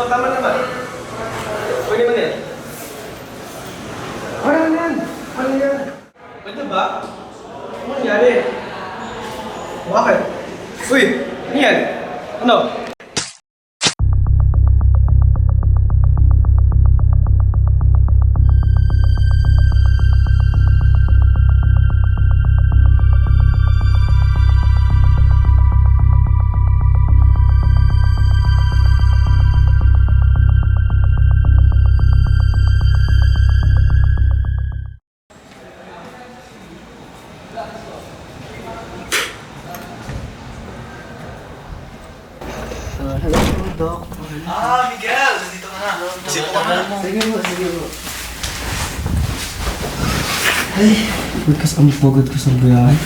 tama naman. Pwede mo yan. Ano yan? Ano yan? Pwede ba? Ano nangyari? Bakit? Uy! Ano yan? Ano? Hello po, Doc. Miguel! Nandito ka na. Sige po ka na. Sige po. Ay, ang pagod ko sa biyahe.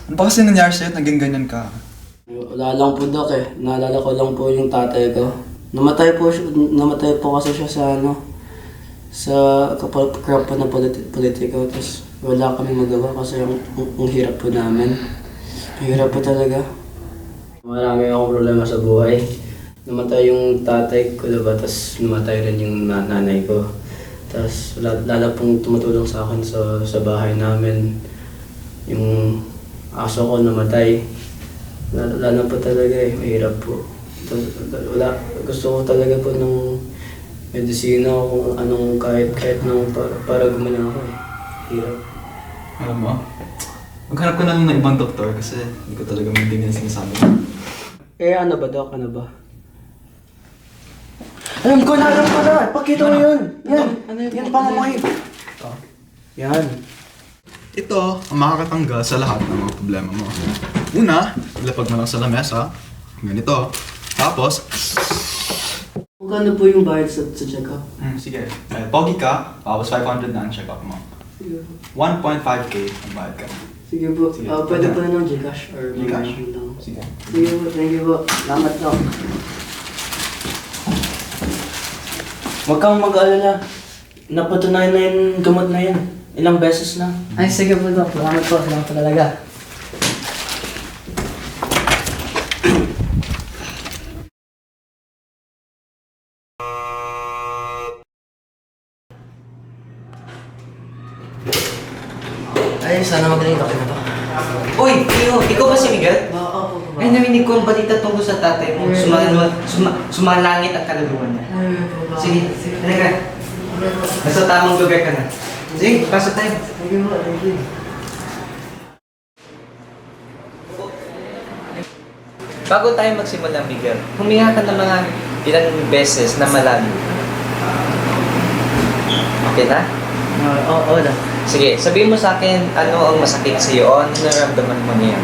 Ano ba kasi nangyari sa'yo? Naging ganyan ka. Wala lang po, Doc eh. Naalala ko lang po yung tatay ko. Namatay po kasi siya sa sa kapag po ng politiko. Tapos wala kami magawa kasi ang hirap po namin. Ang hirap po talaga. Marami akong problema sa buhay. Namatay yung tatay ko, diba? Tapos namatay rin yung nanay ko. Tapos lala pong tumutulong sa akin sa bahay namin. Yung aso ko namatay. Wala na po talaga eh, mahirap po. Gusto ko talaga po ng medisina o kung anong kahit nang para gumana ako eh. Hirap. Alam mo, maghanap ko na lang ng ibang doktor kasi hindi ko talaga maintindihan sinasabi ko. Ano ba, Doc? Ano ba? Alam ko na! Pakita mo yun! Yan! Yan, pangamahin! Yan! Ito ang makakatanggal sa lahat ng mga problema mo. Una, ilapag mo lang sa lamesa. Ganito. Tapos, Magkano po yung bayad sa check-up? sige. Pogi ka, tapos 500 na ang check-up mo. Sige. 1.5k ang bayad ka. Sige po. Sige. Pwede po na ng Gcash or Gcash. Gcash lang. Sige. Sige po, thank you po. Salamat, Doc. Huwag kang mag-alala. Napatunayan na yung gamot na yan. Ilang beses na. Ay, sige po, Doc. Salamat po talaga. Ay, sana magaling ka na to. Uy, Tio, ikaw ba si Miguel? Oo po. Ay, narinig ko ang balita tungkol sa tatay mo. Sumalangit ang kaluluwa niya. Sige, halika. Nasa tamang lugar ka na. Sige, pasok tayo. Thank you po, thank you. Bago tayo magsimula, Miguel, huminga ka ng mga ilang beses na malalim. Okay na? Oo na. Sige, sabihin mo sa akin ano ang masakit sa iyo o ano nararamdaman mo niya.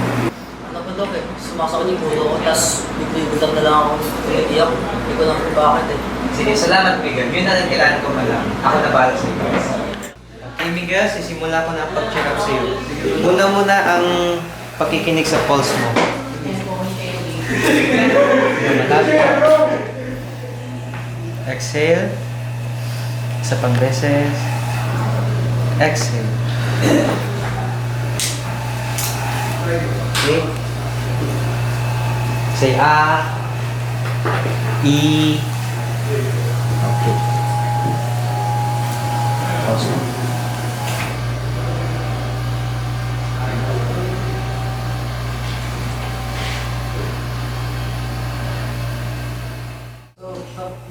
Ano po, Doc eh? Sumasakot yung ulo ko, tapos biglang na lang ako tumiiyak. Hindi ko lang kung bakit eh. Sige, salamat, Miguel. Yun na lang kailangan ko malaman. Ako na bahala sa iyo. Okay, Miguel, sisimula ko na ang pag-check up sa iyo. Muna ang pakikinig sa pulse mo. Exhale. Isa pang beses. Exhale. Okay. Say I. Okay. Pause mo.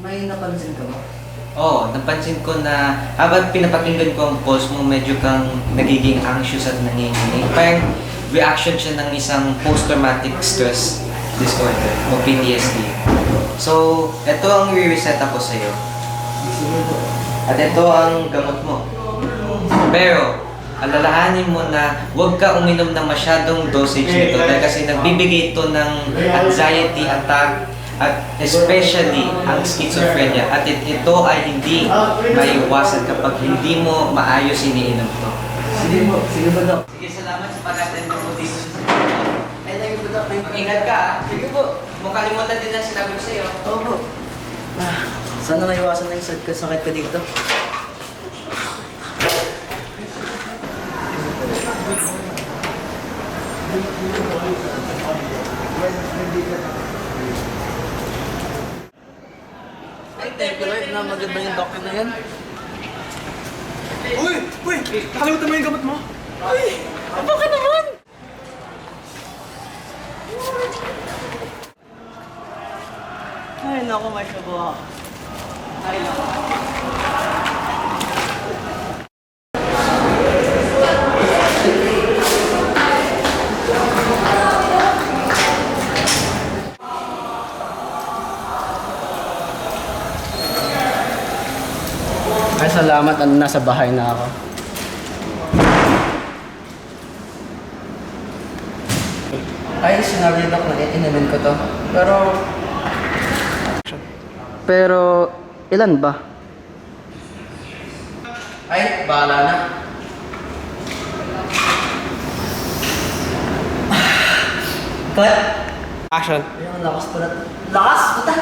May napansin ka ba? Oo, napansin ko na habang pinapakinggan ko ang pulse mo, medyo kang nagiging anxious at nanginginig. Parang reaction siya ng isang post-traumatic stress disorder o PTSD. So, ito ang re-reset ako sa'yo. At ito ang gamot mo. Pero, alalahanin mo na huwag ka uminom ng masyadong dosage nito dahil kasi nagbibigay ito ng anxiety attack at especially ang schizophrenia at ito ay hindi maiwasan kapag hindi mo maayos iniinom to. Sige po, Doc. Sige, salamat sa pag-attend mo dito sa Ay, thank you po, Doc. Mag-ingat ka. Sige po. Mo kalimutan din ang sinabi ko sa'yo. Oo. Sana maiwasan na yung sakit ko dito. Ay, thank you Lord na maganda yung doctor na yan. Uy! Uy! Nakalimutan mo yung gamot mo? Bakit naman? Ay, naku, may sabo ako. Ay, naku. Ay, salamat. Nasa bahay na ako. Ay, sinabi ni Doc na inumin ko to. Pero, ilan ba? Ay, bahala na. Cut! Action. Ayun, ang lakas pala. Lakas! Puta!